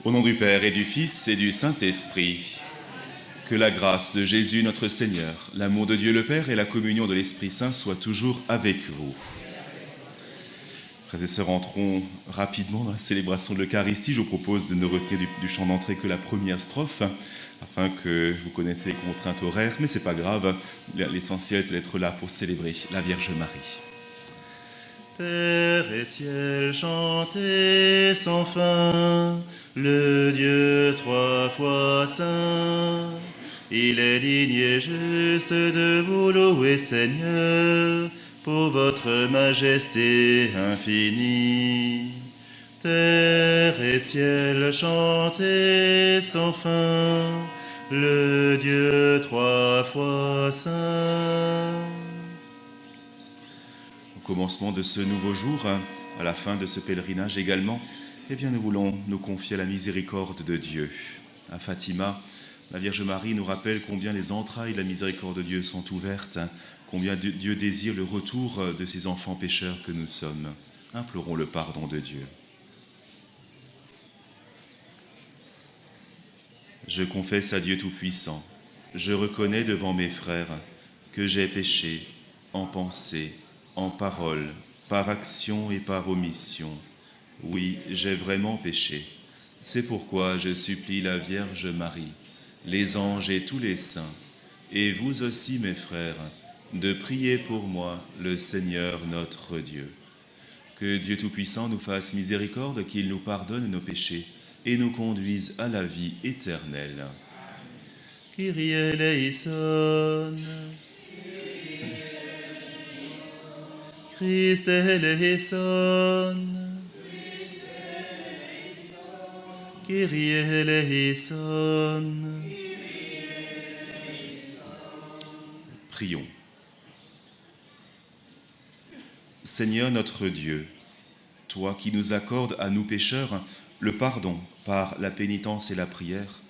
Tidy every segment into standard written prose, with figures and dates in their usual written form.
Au nom du Père et du Fils et du Saint-Esprit, que la grâce de Jésus notre Seigneur, l'amour de Dieu le Père et la communion de l'Esprit Saint soient toujours avec vous. Frères et sœurs, entrons rapidement dans la célébration de l'Eucharistie. Je vous propose de ne retenir du chant d'entrée que la première strophe, afin que vous connaissiez les contraintes horaires, mais c'est pas grave, l'essentiel c'est d'être là pour célébrer la Vierge Marie. Terre et ciel, chantez sans fin le Dieu trois fois saint. Il est digne et juste de vous louer, Seigneur, pour votre majesté infinie. Terre et ciel, chantez sans fin le Dieu trois fois saint. Au commencement de ce nouveau jour, à la fin de ce pèlerinage également, eh bien nous voulons nous confier à la miséricorde de Dieu. À Fatima, la Vierge Marie nous rappelle combien les entrailles de la miséricorde de Dieu sont ouvertes, combien Dieu désire le retour de ses enfants pécheurs que nous sommes. Implorons le pardon de Dieu. Je confesse à Dieu Tout-Puissant, je reconnais devant mes frères que j'ai péché en pensée, en parole, par action et par omission. Oui, j'ai vraiment péché. C'est pourquoi je supplie la Vierge Marie, les anges et tous les saints, et vous aussi mes frères, de prier pour moi le Seigneur notre Dieu. Que Dieu Tout-Puissant nous fasse miséricorde, qu'il nous pardonne nos péchés et nous conduise à la vie éternelle. Kyrie eleison. Christ eleison. Kyrie eleison. Prions. Seigneur notre Dieu, toi qui nous accordes à nous pécheurs le pardon par la pénitence et la prière,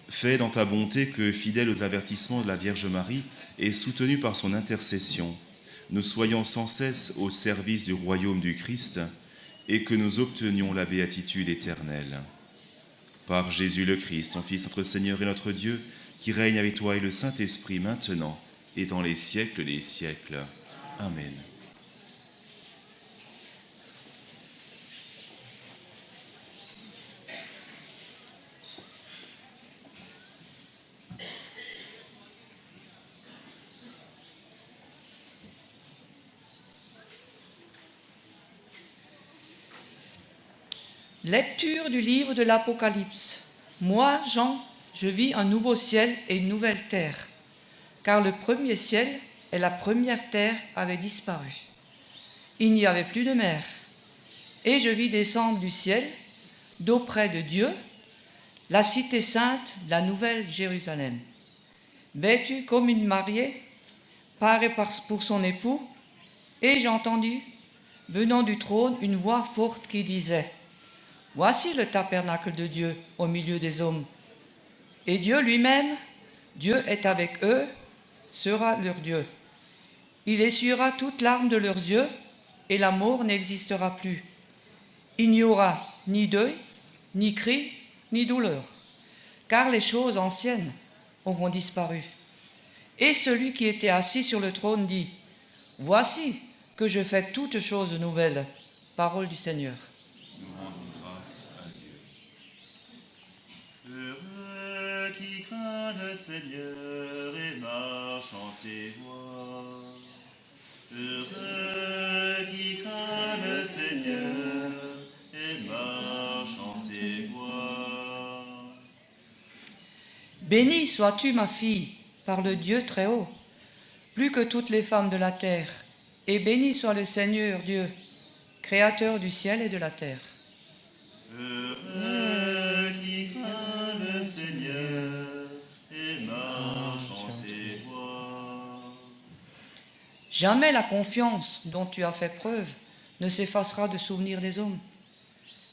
fais dans ta bonté que, fidèles aux avertissements de la Vierge Marie et soutenus par son intercession, nous soyons sans cesse au service du royaume du Christ et que nous obtenions la béatitude éternelle. Par Jésus le Christ, ton Fils, notre Seigneur et notre Dieu, qui règne avec toi et le Saint-Esprit maintenant et dans les siècles des siècles. Amen. Lecture du livre de l'Apocalypse. Moi, Jean, je vis un nouveau ciel et une nouvelle terre, car le premier ciel et la première terre avaient disparu. Il n'y avait plus de mer. Et je vis descendre du ciel, d'auprès de Dieu, la cité sainte, la nouvelle Jérusalem, vêtue comme une mariée, parée pour son époux, et j'ai entendu, venant du trône, une voix forte qui disait: voici le tabernacle de Dieu au milieu des hommes. Et Dieu lui-même, Dieu est avec eux, sera leur Dieu. Il essuiera toute larme de leurs yeux, et la mort n'existera plus. Il n'y aura ni deuil, ni cri, ni douleur, car les choses anciennes auront disparu. Et celui qui était assis sur le trône dit: voici que je fais toutes choses nouvelles. Parole du Seigneur. Heureux qui craint le Seigneur et marche en ses voies. Heureux qui craint le Seigneur et marche en ses voies. Bénie sois-tu, ma fille, par le Dieu très haut, plus que toutes les femmes de la terre, et béni soit le Seigneur Dieu, créateur du ciel et de la terre. Heureux qui craint le Seigneur et marche en ses voies. Jamais la confiance dont tu as fait preuve ne s'effacera de souvenir des hommes,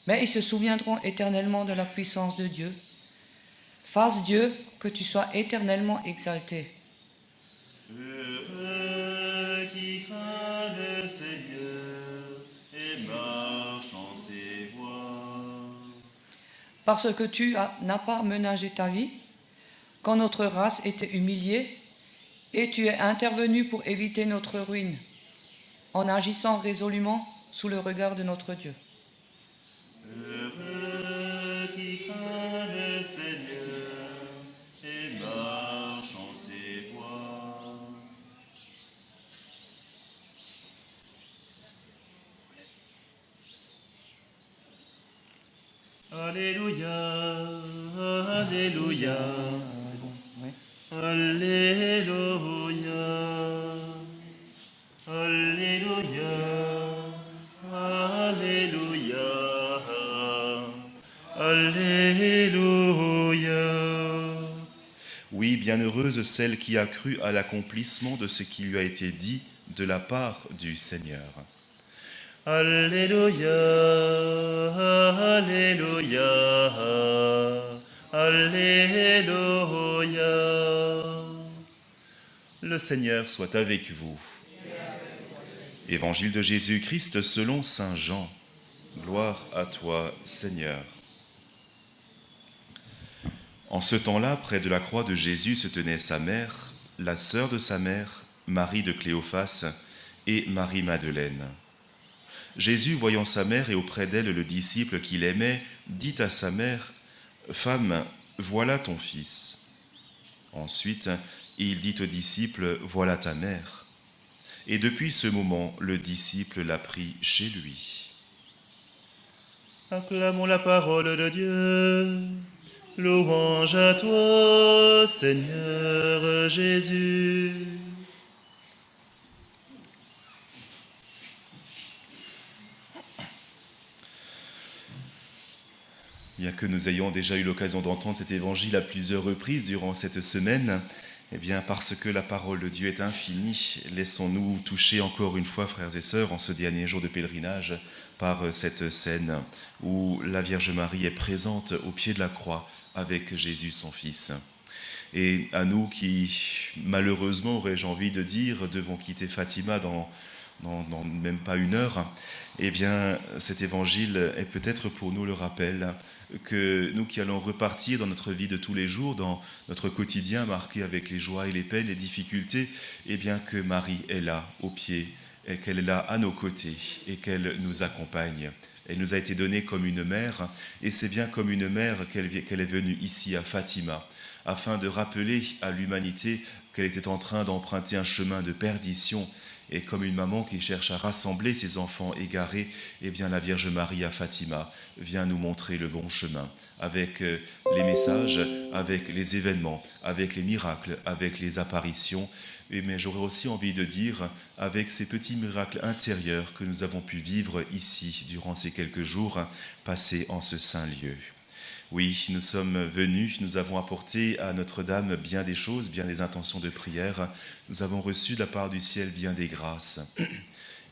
mais ils se souviendront éternellement de la puissance de Dieu. Fasse Dieu que tu sois éternellement exalté. Heureux qui craint le Seigneur et marche en ses voies. parce que tu n'as pas ménagé ta vie quand notre race était humiliée, et tu es intervenu pour éviter notre ruine, en agissant résolument sous le regard de notre Dieu. Heureux qui craint le Seigneur et marche en ses voies. Alléluia, Alléluia, Alléluia, Alléluia, Alléluia, Alléluia. Oui, bienheureuse celle qui a cru à l'accomplissement de ce qui lui a été dit de la part du Seigneur. Alléluia, Alléluia, Alléluia. Le Seigneur soit avec vous. Évangile de Jésus-Christ selon saint Jean. Gloire à toi, Seigneur. En ce temps-là, près de la croix de Jésus se tenait sa mère, la sœur de sa mère, Marie de Cléophas et Marie-Madeleine. Jésus, voyant sa mère et auprès d'elle le disciple qu'il aimait, dit à sa mère, « Femme, voilà ton fils. » Ensuite, il dit au disciple, « Voilà ta mère. » Et depuis ce moment, le disciple l'a pris chez lui. Acclamons la parole de Dieu. Louange à toi, Seigneur Jésus. Bien que nous ayons déjà eu l'occasion d'entendre cet évangile à plusieurs reprises durant cette semaine, eh bien parce que la parole de Dieu est infinie, laissons-nous toucher encore une fois, frères et sœurs, en ce dernier jour de pèlerinage, par cette scène où la Vierge Marie est présente au pied de la croix avec Jésus son Fils. Et à nous qui, malheureusement, aurais-je envie de dire, devons quitter Fatima dans même pas une heure, eh bien, cet évangile est peut-être pour nous le rappel que nous qui allons repartir dans notre vie de tous les jours, dans notre quotidien marqué avec les joies et les peines, les difficultés, eh bien que Marie est là, au pied, et qu'elle est là à nos côtés, et qu'elle nous accompagne. Elle nous a été donnée comme une mère, et c'est bien comme une mère qu'elle est venue ici à Fatima, afin de rappeler à l'humanité qu'elle était en train d'emprunter un chemin de perdition. Et comme une maman qui cherche à rassembler ses enfants égarés, eh bien la Vierge Marie à Fatima vient nous montrer le bon chemin, avec les messages, avec les événements, avec les miracles, avec les apparitions, mais j'aurais aussi envie de dire avec ces petits miracles intérieurs que nous avons pu vivre ici durant ces quelques jours passés en ce saint lieu. Oui, nous sommes venus, nous avons apporté à Notre-Dame bien des choses, bien des intentions de prière. Nous avons reçu de la part du ciel bien des grâces.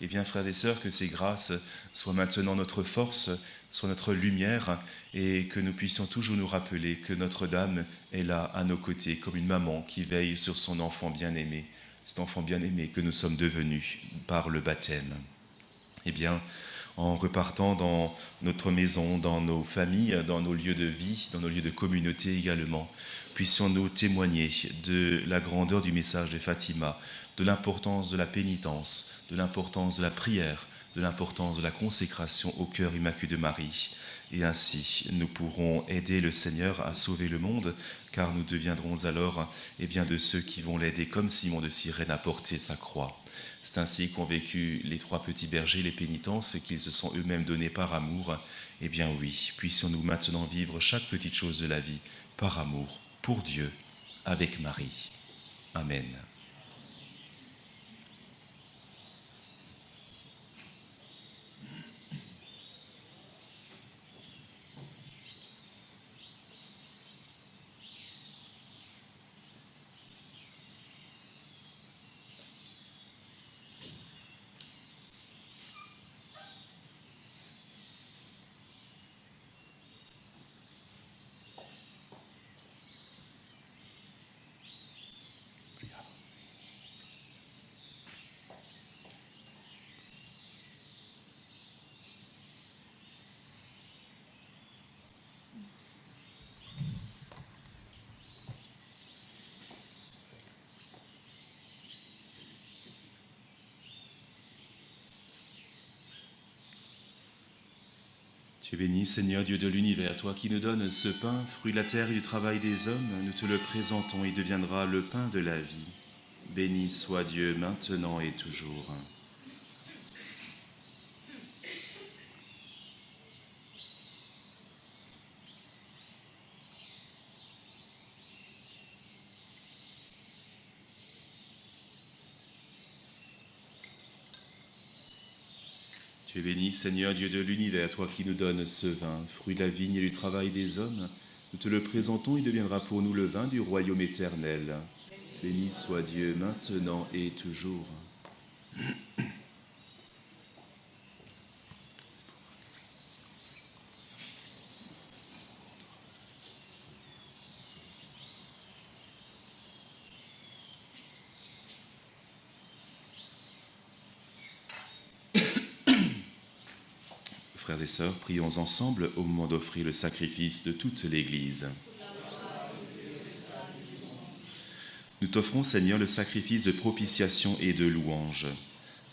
Eh bien, frères et sœurs, que ces grâces soient maintenant notre force, soient notre lumière, et que nous puissions toujours nous rappeler que Notre-Dame est là à nos côtés, comme une maman qui veille sur son enfant bien-aimé, cet enfant bien-aimé que nous sommes devenus par le baptême. Eh bien, en repartant dans notre maison, dans nos familles, dans nos lieux de vie, dans nos lieux de communauté également, puissions-nous témoigner de la grandeur du message de Fatima, de l'importance de la pénitence, de l'importance de la prière, de l'importance de la consécration au cœur immaculé de Marie. Et ainsi, nous pourrons aider le Seigneur à sauver le monde, car nous deviendrons alors de ceux qui vont l'aider, comme Simon de Cyrène a porté sa croix. C'est ainsi qu'ont vécu les trois petits bergers, les pénitents, ce qu'ils se sont eux-mêmes donnés par amour. Eh bien oui, puissions-nous maintenant vivre chaque petite chose de la vie par amour, pour Dieu, avec Marie. Amen. Tu es béni, Seigneur, Dieu de l'univers, toi qui nous donnes ce pain, fruit de la terre et du travail des hommes, nous te le présentons, il deviendra le pain de la vie. Béni soit Dieu maintenant et toujours. Tu es béni, Seigneur, Dieu de l'univers, toi qui nous donnes ce vin, fruit de la vigne et du travail des hommes. Nous te le présentons, il deviendra pour nous le vin du royaume éternel. Béni soit Dieu maintenant et toujours. Frères et sœurs, prions ensemble au moment d'offrir le sacrifice de toute l'Église. Nous t'offrons, Seigneur, le sacrifice de propitiation et de louange,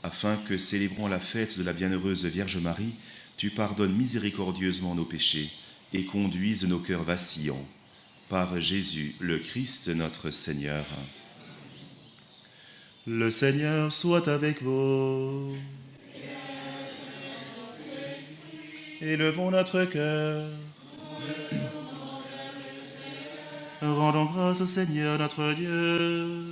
afin que, célébrant la fête de la bienheureuse Vierge Marie, tu pardonnes miséricordieusement nos péchés et conduises nos cœurs vacillants. Par Jésus, le Christ, notre Seigneur. Le Seigneur soit avec vous. Élevons notre cœur. Rendons grâce au Seigneur notre Dieu.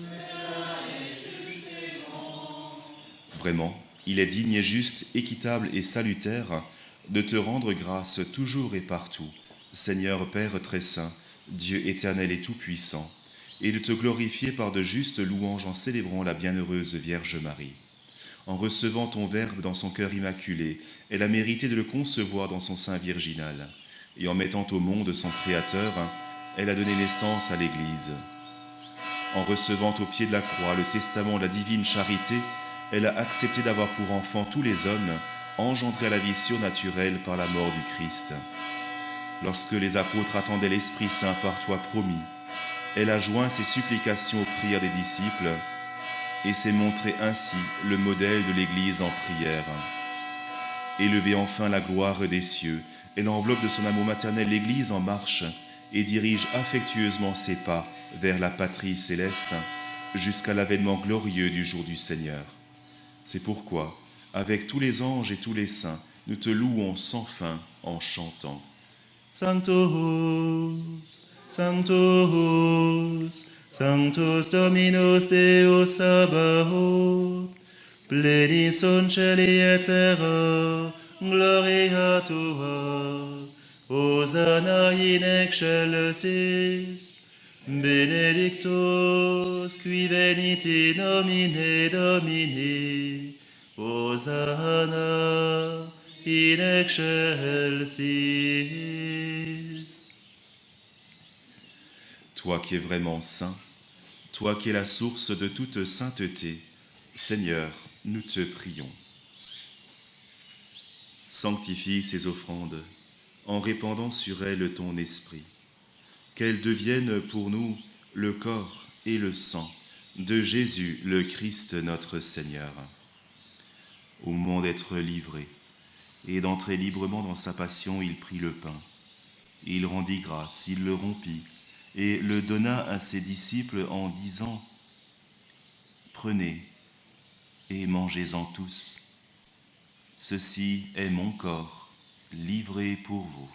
Vraiment, il est digne et juste, équitable et salutaire de te rendre grâce toujours et partout, Seigneur Père très saint, Dieu éternel et tout-puissant, et de te glorifier par de justes louanges en célébrant la bienheureuse Vierge Marie. En recevant ton Verbe dans son cœur immaculé, elle a mérité de le concevoir dans son sein virginal. Et en mettant au monde son Créateur, elle a donné naissance à l'Église. En recevant au pied de la croix le testament de la divine charité, elle a accepté d'avoir pour enfants tous les hommes, engendrés à la vie surnaturelle par la mort du Christ. Lorsque les apôtres attendaient l'Esprit Saint par toi promis, elle a joint ses supplications aux prières des disciples, et s'est montré ainsi le modèle de l'Église en prière. Élevée enfin la gloire des cieux, elle enveloppe de son amour maternel l'Église en marche et dirige affectueusement ses pas vers la patrie céleste jusqu'à l'avènement glorieux du jour du Seigneur. C'est pourquoi, avec tous les anges et tous les saints, nous te louons sans fin en chantant. Sanctus, Sanctus, Sanctus Dominus Deus Sabaoth, pleni sunt celi et terra, gloria tua, Hosanna in excelsis, benedictus qui venit in nomine Domini, Hosanna in excelsis. Toi qui es vraiment saint, toi qui es la source de toute sainteté, Seigneur, nous te prions. Sanctifie ces offrandes en répandant sur elles ton esprit, qu'elles deviennent pour nous le corps et le sang de Jésus, le Christ notre Seigneur. Au moment d'être livré et d'entrer librement dans sa passion, il prit le pain. Il rendit grâce, il le rompit et le donna à ses disciples en disant « Prenez et mangez-en tous. Ceci est mon corps, livré pour vous. »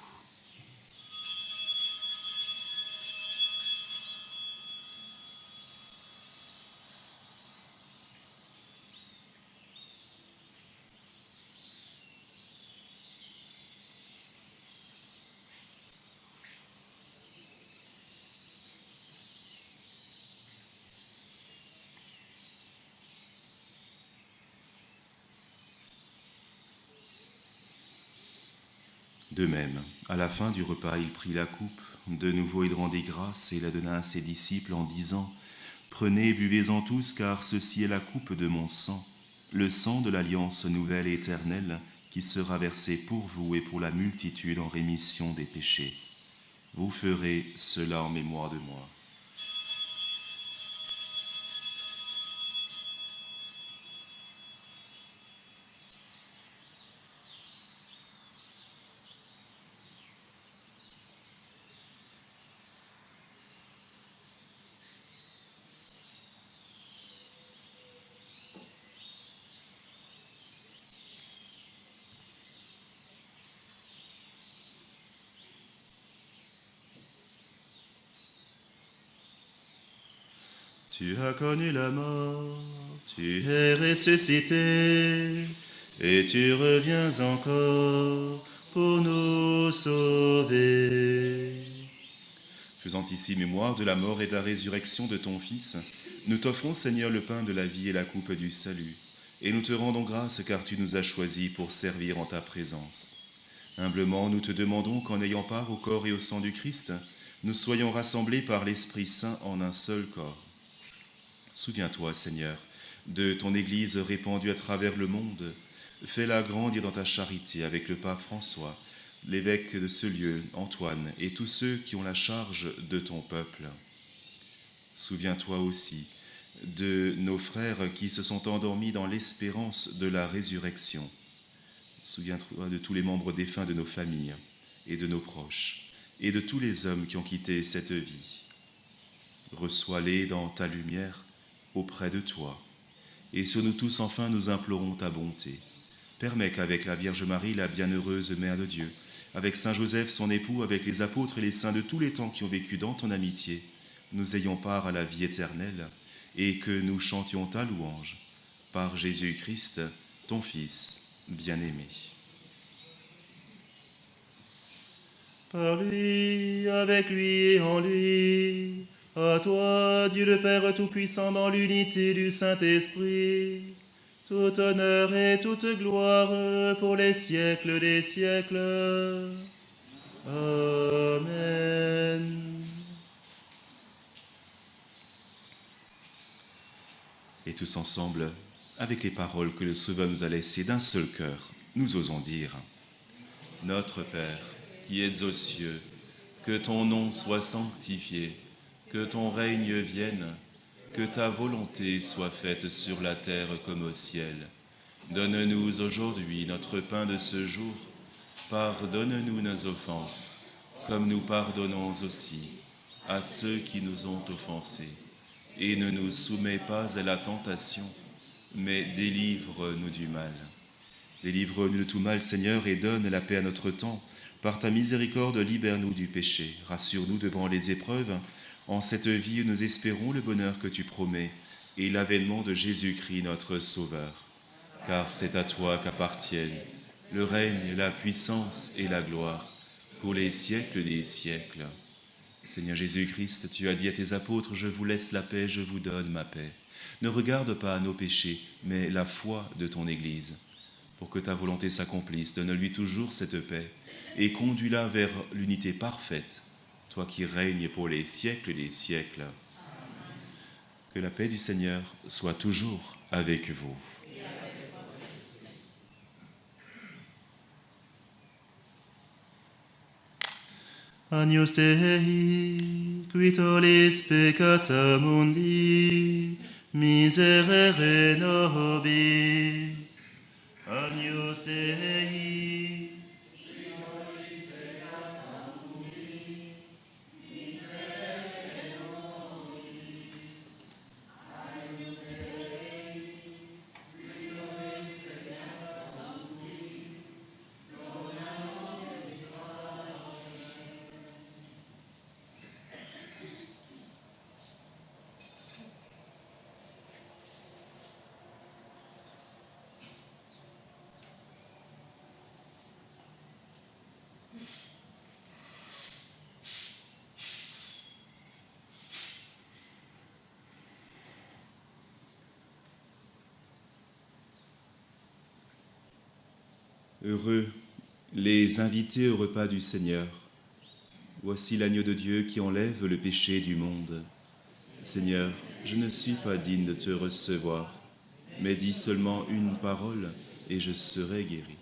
De même, à la fin du repas, il prit la coupe. De nouveau, il rendit grâce et la donna à ses disciples en disant « Prenez et buvez-en tous, car ceci est la coupe de mon sang, le sang de l'alliance nouvelle et éternelle, qui sera versé pour vous et pour la multitude en rémission des péchés. Vous ferez cela en mémoire de moi. » Tu as connu la mort, tu es ressuscité, et tu reviens encore pour nous sauver. Faisant ici mémoire de la mort et de la résurrection de ton Fils, nous t'offrons, Seigneur, le pain de la vie et la coupe du salut, et nous te rendons grâce car tu nous as choisis pour servir en ta présence. Humblement, nous te demandons qu'en ayant part au corps et au sang du Christ, nous soyons rassemblés par l'Esprit Saint en un seul corps. Souviens-toi, Seigneur, de ton Église répandue à travers le monde. Fais-la grandir dans ta charité avec le pape François, l'évêque de ce lieu, Antoine, et tous ceux qui ont la charge de ton peuple. Souviens-toi aussi de nos frères qui se sont endormis dans l'espérance de la résurrection. Souviens-toi de tous les membres défunts de nos familles et de nos proches, et de tous les hommes qui ont quitté cette vie. Reçois-les dans ta lumière auprès de toi. Et sur nous tous, enfin, nous implorons ta bonté. Permets qu'avec la Vierge Marie, la bienheureuse Mère de Dieu, avec Saint Joseph, son époux, avec les apôtres et les saints de tous les temps qui ont vécu dans ton amitié, nous ayons part à la vie éternelle et que nous chantions ta louange. Par Jésus-Christ, ton Fils bien-aimé. Par lui, avec lui et en lui, à toi, Dieu le Père Tout-Puissant, dans l'unité du Saint-Esprit, tout honneur et toute gloire pour les siècles des siècles. Amen. Et tous ensemble, avec les paroles que le Sauveur nous a laissées d'un seul cœur, nous osons dire : Notre Père, qui es aux cieux, que ton nom soit sanctifié, que ton règne vienne, que ta volonté soit faite sur la terre comme au ciel. Donne-nous aujourd'hui notre pain de ce jour. Pardonne-nous nos offenses, comme nous pardonnons aussi à ceux qui nous ont offensés. Et ne nous soumets pas à la tentation, mais délivre-nous du mal. Délivre-nous de tout mal, Seigneur, et donne la paix à notre temps. Par ta miséricorde, libère-nous du péché. Rassure-nous devant les épreuves. En cette vie, nous espérons le bonheur que tu promets et l'avènement de Jésus-Christ, notre Sauveur. Car c'est à toi qu'appartiennent le règne, la puissance et la gloire pour les siècles des siècles. Seigneur Jésus-Christ, tu as dit à tes apôtres : je vous laisse la paix, je vous donne ma paix. Ne regarde pas à nos péchés, mais la foi de ton Église. Pour que ta volonté s'accomplisse, donne-lui toujours cette paix et conduis-la vers l'unité parfaite, toi qui règnes pour les siècles des siècles. Que la paix du Seigneur soit toujours avec vous. Agnus Dei, qui tollis peccata mundi, miserere nobis. Agnus Dei, Heureux les invités au repas du Seigneur. Voici l'agneau de Dieu qui enlève le péché du monde. Seigneur, je ne suis pas digne de te recevoir, mais dis seulement une parole et je serai guéri.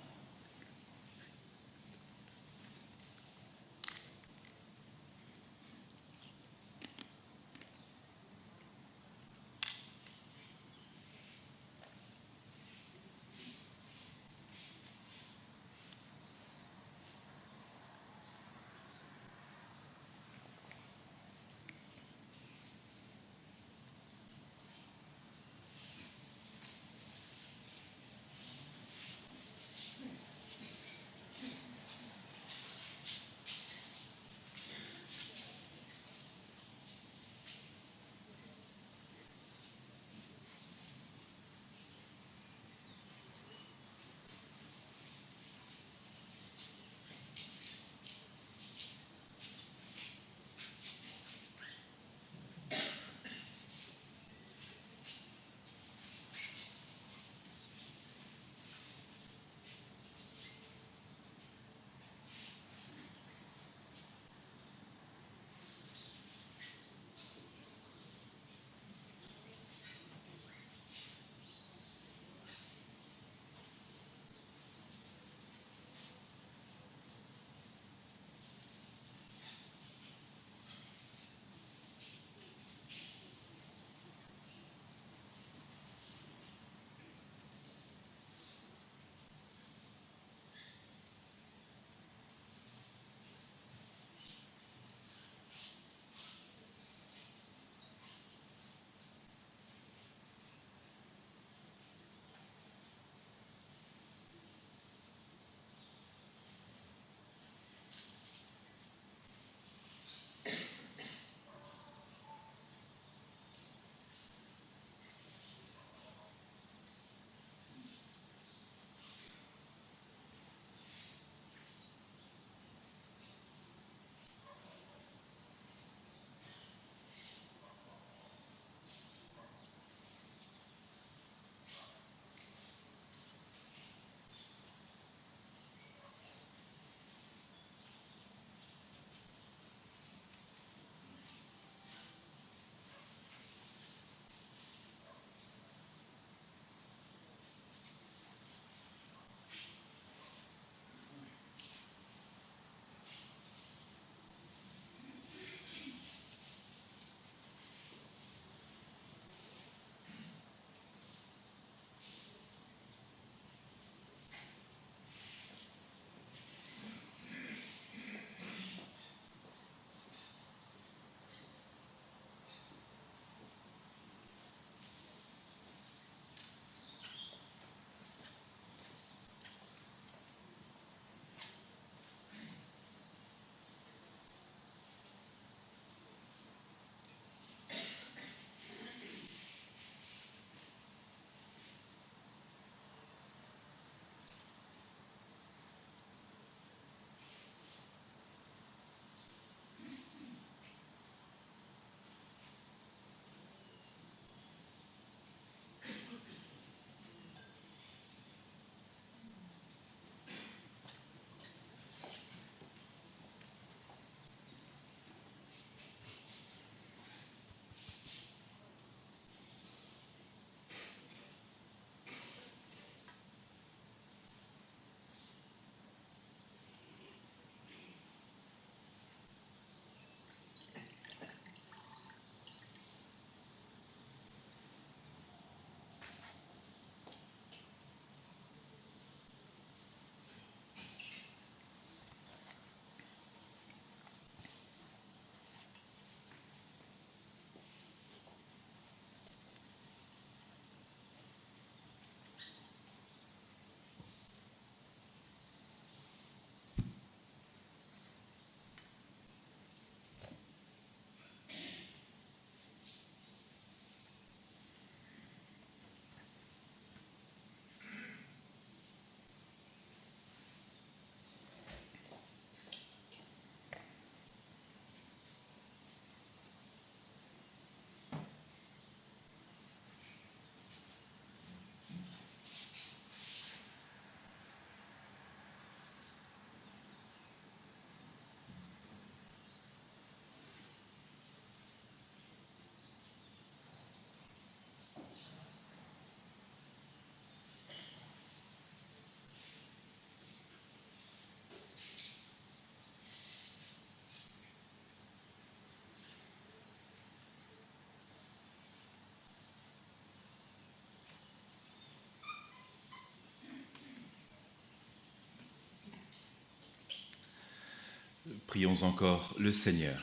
Prions encore le Seigneur.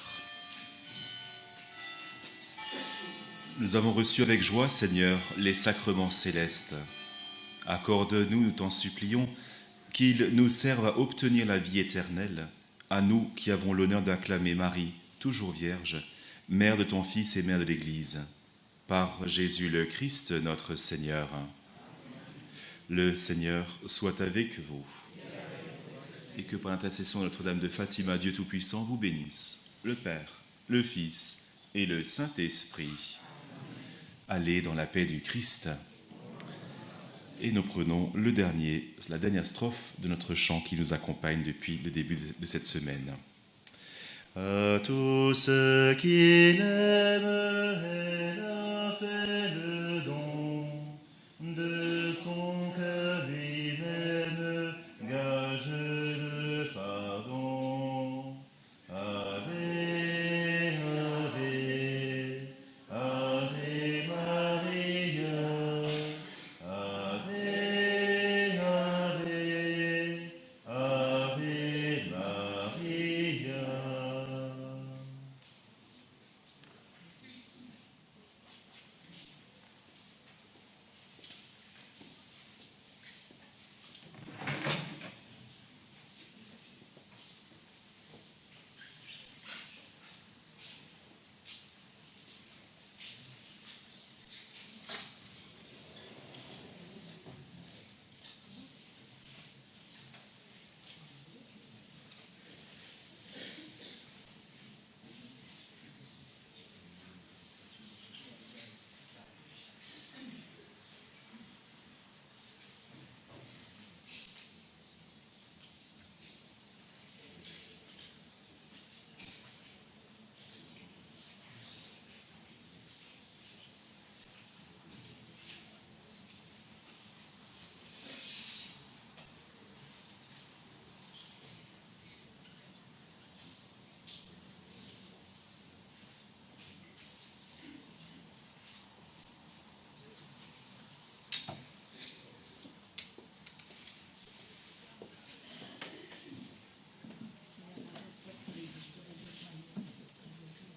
Nous avons reçu avec joie, Seigneur, les sacrements célestes. Accorde-nous, nous t'en supplions, qu'ils nous servent à obtenir la vie éternelle, à nous qui avons l'honneur d'acclamer Marie, toujours Vierge, Mère de ton Fils et Mère de l'Église. Par Jésus le Christ, notre Seigneur. Le Seigneur soit avec vous. Et que par l'intercession de Notre-Dame de Fatima, Dieu Tout-Puissant vous bénisse, le Père, le Fils et le Saint-Esprit. Allez dans la paix du Christ. Et nous prenons la dernière strophe de notre chant qui nous accompagne depuis le début de cette semaine. À tous ceux qui l'aiment, elle a fait le